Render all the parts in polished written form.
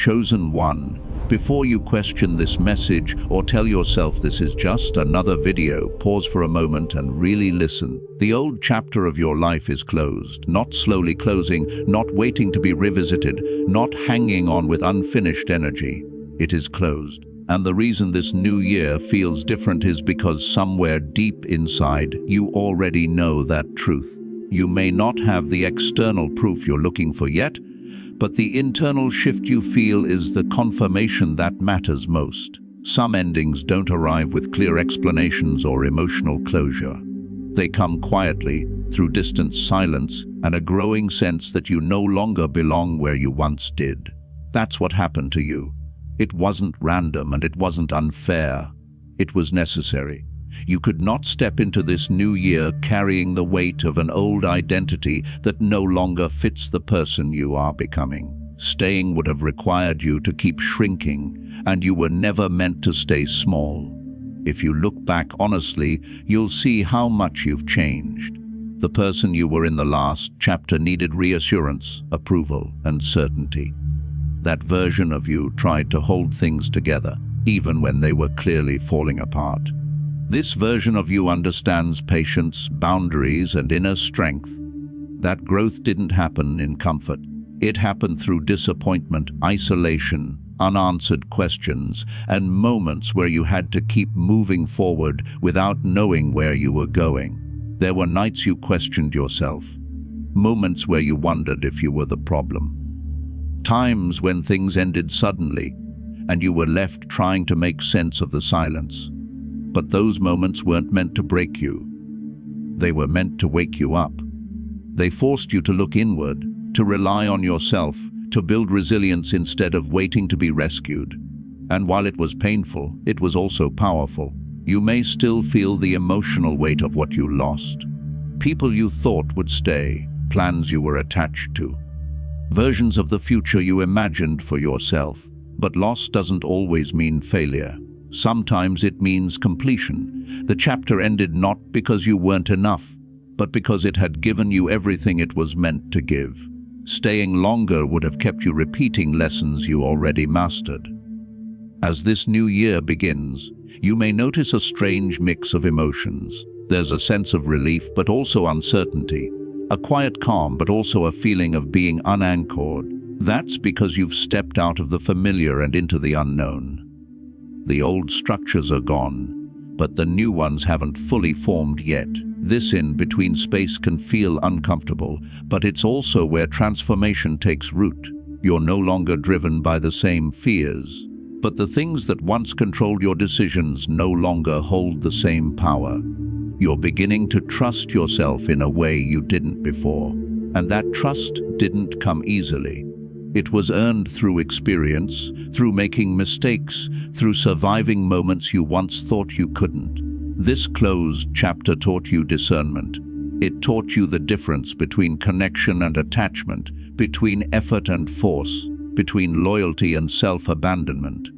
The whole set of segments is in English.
chosen one. Before you question this message or tell yourself this is just another video, pause for a moment and really listen. The old chapter of your life is closed, not slowly closing, not waiting to be revisited, not hanging on with unfinished energy. It is closed. And the reason this new year feels different is because somewhere deep inside, you already know that truth. You may not have the external proof you're looking for yet, but the internal shift you feel is the confirmation that matters most. Some endings don't arrive with clear explanations or emotional closure. They come quietly, through distant silence and a growing sense that you no longer belong where you once did. That's what happened to you. It wasn't random and it wasn't unfair. It was necessary. You could not step into this new year carrying the weight of an old identity that no longer fits the person you are becoming. Staying would have required you to keep shrinking, and you were never meant to stay small. If you look back honestly, you'll see how much you've changed. The person you were in the last chapter needed reassurance, approval, and certainty. That version of you tried to hold things together, even when they were clearly falling apart. This version of you understands patience, boundaries, and inner strength. That growth didn't happen in comfort. It happened through disappointment, isolation, unanswered questions, and moments where you had to keep moving forward without knowing where you were going. There were nights you questioned yourself, moments where you wondered if you were the problem. Times when things ended suddenly, and you were left trying to make sense of the silence. But those moments weren't meant to break you. They were meant to wake you up. They forced you to look inward, to rely on yourself, to build resilience instead of waiting to be rescued. And while it was painful, it was also powerful. You may still feel the emotional weight of what you lost. People you thought would stay, plans you were attached to, versions of the future you imagined for yourself. But loss doesn't always mean failure. Sometimes it means completion. The chapter ended not because you weren't enough, but because it had given you everything it was meant to give. Staying longer would have kept you repeating lessons you already mastered. As this new year begins, you may notice a strange mix of emotions. There's a sense of relief, but also uncertainty. A quiet calm, but also a feeling of being unanchored. That's because you've stepped out of the familiar and into the unknown. The old structures are gone, but the new ones haven't fully formed yet. This in-between space can feel uncomfortable, but it's also where transformation takes root. You're no longer driven by the same fears, but the things that once controlled your decisions no longer hold the same power. You're beginning to trust yourself in a way you didn't before, and that trust didn't come easily. It was earned through experience, through making mistakes, through surviving moments you once thought you couldn't. This closed chapter taught you discernment. It taught you the difference between connection and attachment, between effort and force, between loyalty and self-abandonment.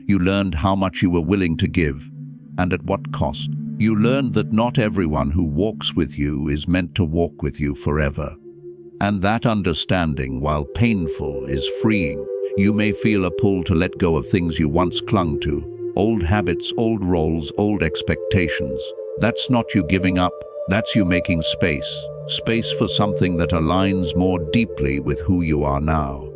You learned how much you were willing to give, and at what cost. You learned that not everyone who walks with you is meant to walk with you forever. And that understanding, while painful, is freeing. You may feel a pull to let go of things you once clung to. Old habits, old roles, old expectations. That's not you giving up, that's you making space. Space for something that aligns more deeply with who you are now.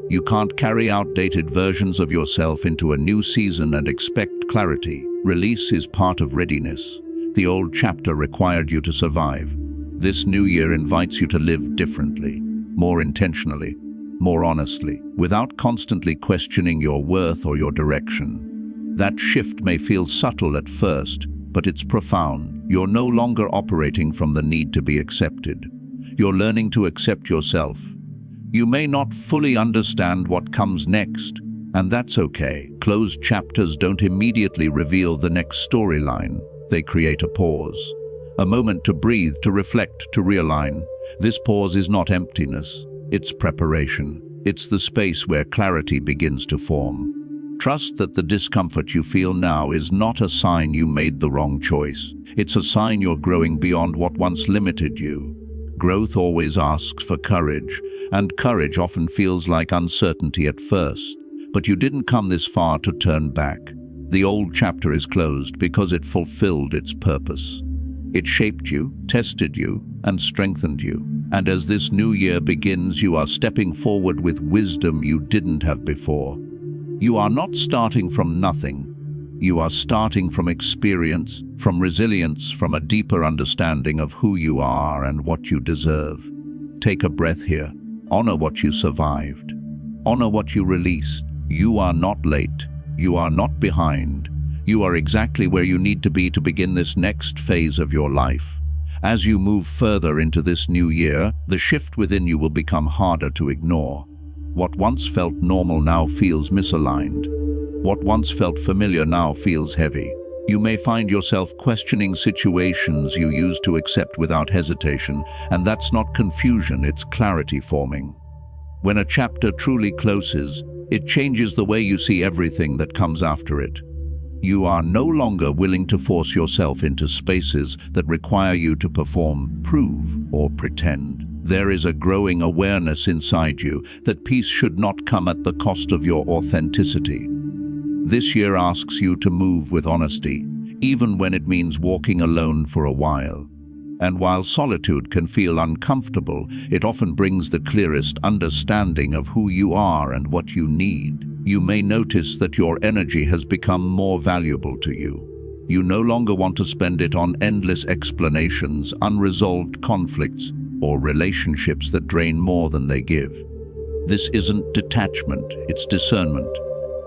You can't carry outdated versions of yourself into a new season and expect clarity. Release is part of readiness. The old chapter required you to survive. This new year invites you to live differently, more intentionally, more honestly, without constantly questioning your worth or your direction. That shift may feel subtle at first, but it's profound. You're no longer operating from the need to be accepted. You're learning to accept yourself. You may not fully understand what comes next, and that's okay. Closed chapters don't immediately reveal the next storyline. They create a pause. A moment to breathe, to reflect, to realign. This pause is not emptiness, it's preparation. It's the space where clarity begins to form. Trust that the discomfort you feel now is not a sign you made the wrong choice. It's a sign you're growing beyond what once limited you. Growth always asks for courage, and courage often feels like uncertainty at first. But you didn't come this far to turn back. The old chapter is closed because it fulfilled its purpose. It shaped you, tested you, and strengthened you. And as this new year begins, you are stepping forward with wisdom you didn't have before. You are not starting from nothing. You are starting from experience, from resilience, from a deeper understanding of who you are and what you deserve. Take a breath here. Honor what you survived. Honor what you released. You are not late. You are not behind. You are exactly where you need to be to begin this next phase of your life. As you move further into this new year, the shift within you will become harder to ignore. What once felt normal now feels misaligned. What once felt familiar now feels heavy. You may find yourself questioning situations you used to accept without hesitation, and that's not confusion, it's clarity forming. When a chapter truly closes, it changes the way you see everything that comes after it. You are no longer willing to force yourself into spaces that require you to perform, prove, or pretend. There is a growing awareness inside you that peace should not come at the cost of your authenticity. This year asks you to move with honesty, even when it means walking alone for a while. And while solitude can feel uncomfortable, it often brings the clearest understanding of who you are and what you need. You may notice that your energy has become more valuable to you. You no longer want to spend it on endless explanations, unresolved conflicts, or relationships that drain more than they give. This isn't detachment, it's discernment.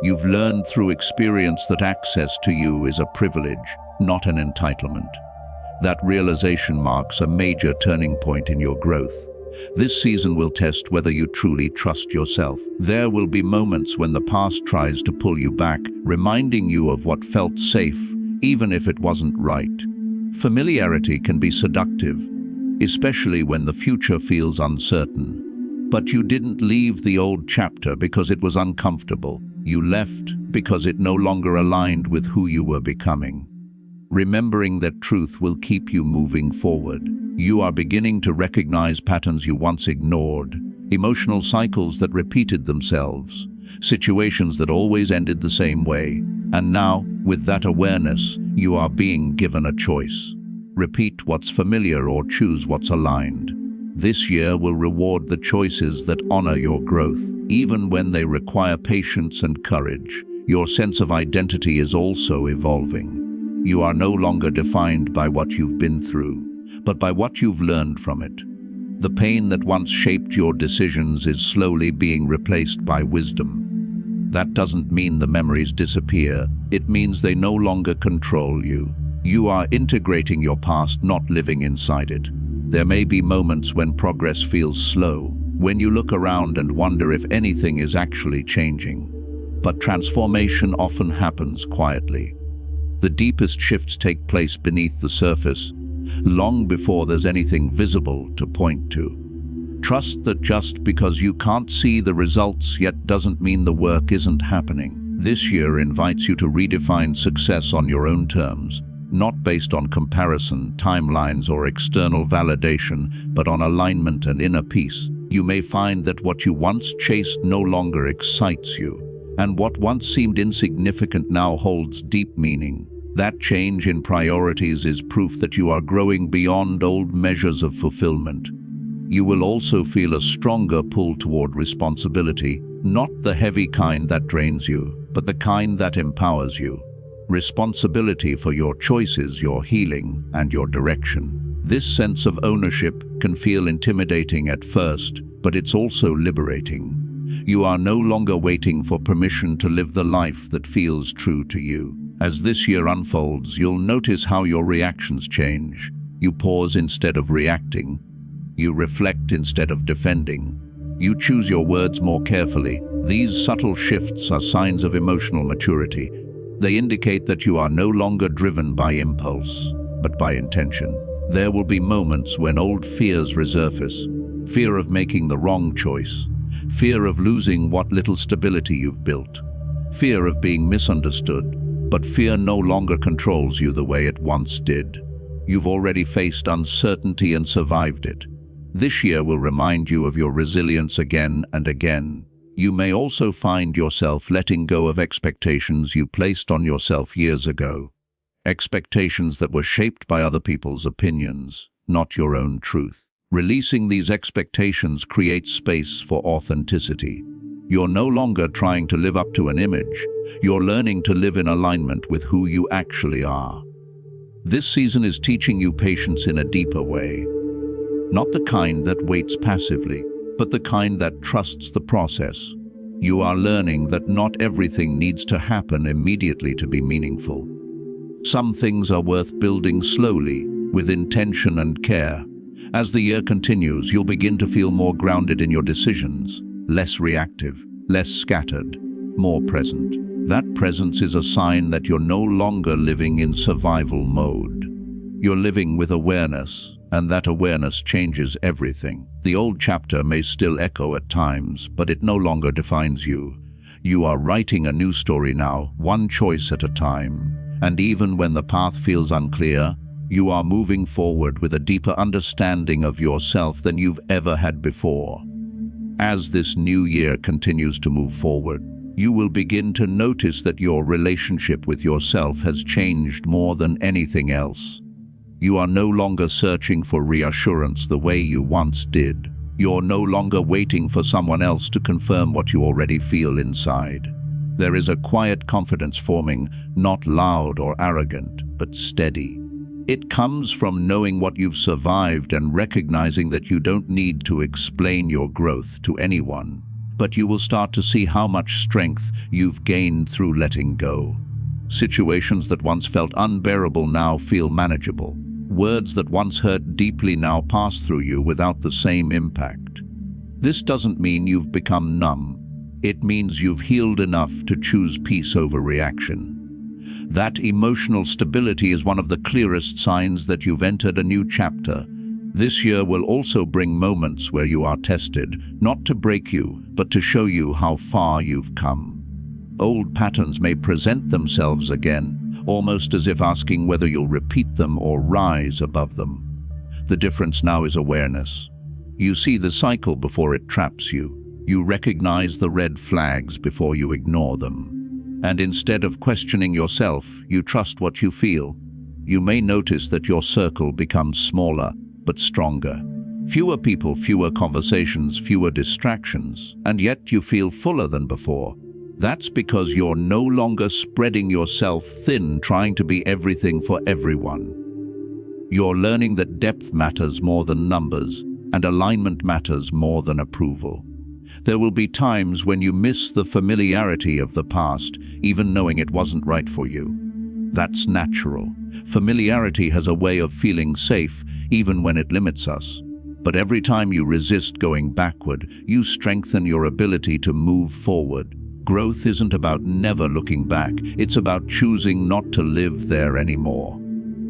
You've learned through experience that access to you is a privilege, not an entitlement. That realization marks a major turning point in your growth. This season will test whether you truly trust yourself. There will be moments when the past tries to pull you back, reminding you of what felt safe, even if it wasn't right. Familiarity can be seductive, especially when the future feels uncertain. But you didn't leave the old chapter because it was uncomfortable. You left because it no longer aligned with who you were becoming. Remembering that truth will keep you moving forward. You are beginning to recognize patterns you once ignored, emotional cycles that repeated themselves, situations that always ended the same way. And now, with that awareness, you are being given a choice. Repeat what's familiar or choose what's aligned. This year will reward the choices that honor your growth, even when they require patience and courage. Your sense of identity is also evolving. You are no longer defined by what you've been through, but by what you've learned from it. The pain that once shaped your decisions is slowly being replaced by wisdom. That doesn't mean the memories disappear. It means they no longer control you. You are integrating your past, not living inside it. There may be moments when progress feels slow, when you look around and wonder if anything is actually changing. But transformation often happens quietly. The deepest shifts take place beneath the surface, long before there's anything visible to point to. Trust that just because you can't see the results yet doesn't mean the work isn't happening. This year invites you to redefine success on your own terms, not based on comparison, timelines, or external validation, but on alignment and inner peace. You may find that what you once chased no longer excites you, and what once seemed insignificant now holds deep meaning. That change in priorities is proof that you are growing beyond old measures of fulfillment. You will also feel a stronger pull toward responsibility, not the heavy kind that drains you, but the kind that empowers you. Responsibility for your choices, your healing, and your direction. This sense of ownership can feel intimidating at first, but it's also liberating. You are no longer waiting for permission to live the life that feels true to you. As this year unfolds, you'll notice how your reactions change. You pause instead of reacting. You reflect instead of defending. You choose your words more carefully. These subtle shifts are signs of emotional maturity. They indicate that you are no longer driven by impulse, but by intention. There will be moments when old fears resurface. Fear of making the wrong choice. Fear of losing what little stability you've built. Fear of being misunderstood. But fear no longer controls you the way it once did. You've already faced uncertainty and survived it. This year will remind you of your resilience again and again. You may also find yourself letting go of expectations you placed on yourself years ago. Expectations that were shaped by other people's opinions, not your own truth. Releasing these expectations creates space for authenticity. You're no longer trying to live up to an image. You're learning to live in alignment with who you actually are. This season is teaching you patience in a deeper way. Not the kind that waits passively, but the kind that trusts the process. You are learning that not everything needs to happen immediately to be meaningful. Some things are worth building slowly, with intention and care. As the year continues, you'll begin to feel more grounded in your decisions, less reactive, less scattered, more present. That presence is a sign that you're no longer living in survival mode. You're living with awareness, and that awareness changes everything. The old chapter may still echo at times, but it no longer defines you. You are writing a new story now, one choice at a time. And even when the path feels unclear, you are moving forward with a deeper understanding of yourself than you've ever had before. As this new year continues to move forward, you will begin to notice that your relationship with yourself has changed more than anything else. You are no longer searching for reassurance the way you once did. You're no longer waiting for someone else to confirm what you already feel inside. There is a quiet confidence forming, not loud or arrogant, but steady. It comes from knowing what you've survived and recognizing that you don't need to explain your growth to anyone, but you will start to see how much strength you've gained through letting go. Situations that once felt unbearable now feel manageable. Words that once hurt deeply now pass through you without the same impact. This doesn't mean you've become numb. It means you've healed enough to choose peace over reaction. That emotional stability is one of the clearest signs that you've entered a new chapter. This year will also bring moments where you are tested, not to break you, but to show you how far you've come. Old patterns may present themselves again, almost as if asking whether you'll repeat them or rise above them. The difference now is awareness. You see the cycle before it traps you. You recognize the red flags before you ignore them. And instead of questioning yourself, you trust what you feel. You may notice that your circle becomes smaller, but stronger. Fewer people, fewer conversations, fewer distractions, and yet you feel fuller than before. That's because you're no longer spreading yourself thin, trying to be everything for everyone. You're learning that depth matters more than numbers, and alignment matters more than approval. There will be times when you miss the familiarity of the past, even knowing it wasn't right for you. That's natural. Familiarity has a way of feeling safe, even when it limits us. But every time you resist going backward, you strengthen your ability to move forward. Growth isn't about never looking back, it's about choosing not to live there anymore.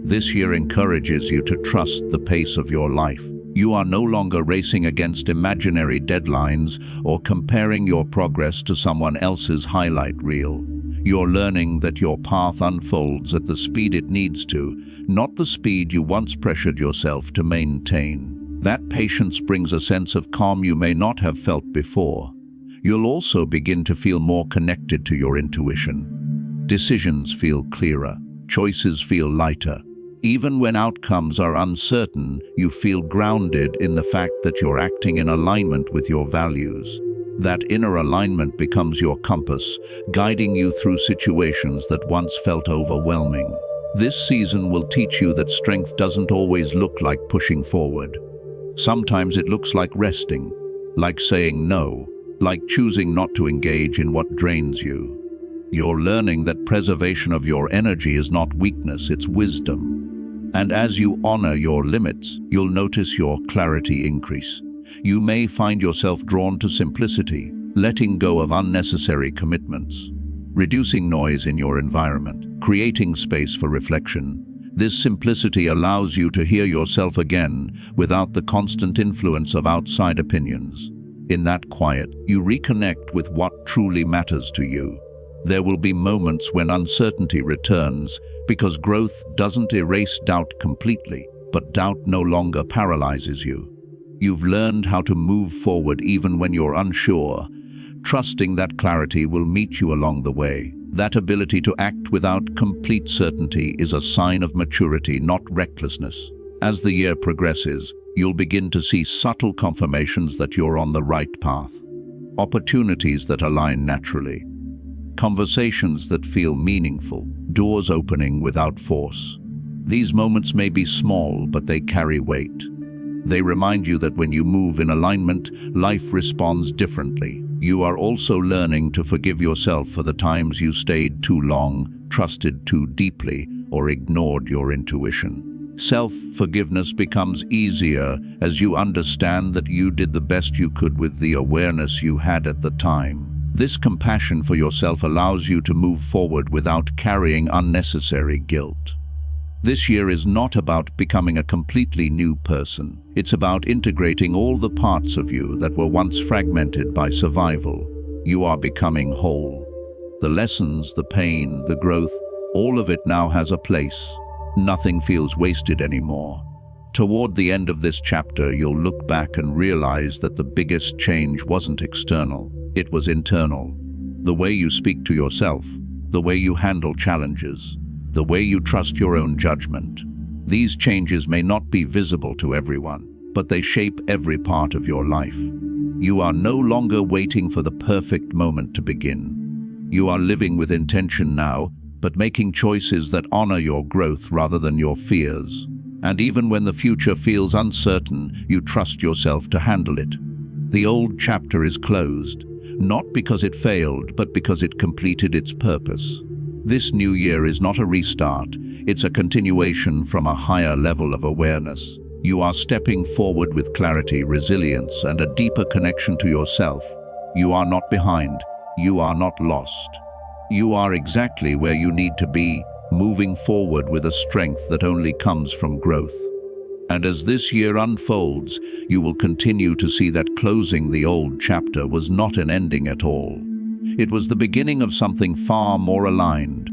This year encourages you to trust the pace of your life. You are no longer racing against imaginary deadlines or comparing your progress to someone else's highlight reel. You're learning that your path unfolds at the speed it needs to, not the speed you once pressured yourself to maintain. That patience brings a sense of calm you may not have felt before. You'll also begin to feel more connected to your intuition. Decisions feel clearer, choices feel lighter. Even when outcomes are uncertain, you feel grounded in the fact that you're acting in alignment with your values. That inner alignment becomes your compass, guiding you through situations that once felt overwhelming. This season will teach you that strength doesn't always look like pushing forward. Sometimes it looks like resting, like saying no, like choosing not to engage in what drains you. You're learning that preservation of your energy is not weakness, it's wisdom. And as you honor your limits, you'll notice your clarity increase. You may find yourself drawn to simplicity, letting go of unnecessary commitments, reducing noise in your environment, creating space for reflection. This simplicity allows you to hear yourself again without the constant influence of outside opinions. In that quiet, you reconnect with what truly matters to you. There will be moments when uncertainty returns, because growth doesn't erase doubt completely, but doubt no longer paralyzes you. You've learned how to move forward even when you're unsure, trusting that clarity will meet you along the way. That ability to act without complete certainty is a sign of maturity, not recklessness. As the year progresses, you'll begin to see subtle confirmations that you're on the right path. Opportunities that align naturally. Conversations that feel meaningful. Doors opening without force. These moments may be small, but they carry weight. They remind you that when you move in alignment, life responds differently. You are also learning to forgive yourself for the times you stayed too long, trusted too deeply, or ignored your intuition. Self-forgiveness becomes easier as you understand that you did the best you could with the awareness you had at the time. This compassion for yourself allows you to move forward without carrying unnecessary guilt. This year is not about becoming a completely new person. It's about integrating all the parts of you that were once fragmented by survival. You are becoming whole. The lessons, the pain, the growth, all of it now has a place. Nothing feels wasted anymore. Toward the end of this chapter, you'll look back and realize that the biggest change wasn't external, it was internal. The way you speak to yourself, the way you handle challenges, the way you trust your own judgment. These changes may not be visible to everyone, but they shape every part of your life. You are no longer waiting for the perfect moment to begin. You are living with intention now, but making choices that honor your growth rather than your fears. And even when the future feels uncertain, you trust yourself to handle it. The old chapter is closed, not because it failed, but because it completed its purpose. This new year is not a restart, it's a continuation from a higher level of awareness. You are stepping forward with clarity, resilience, and a deeper connection to yourself. You are not behind, you are not lost. You are exactly where you need to be, moving forward with a strength that only comes from growth. And as this year unfolds, you will continue to see that closing the old chapter was not an ending at all. It was the beginning of something far more aligned,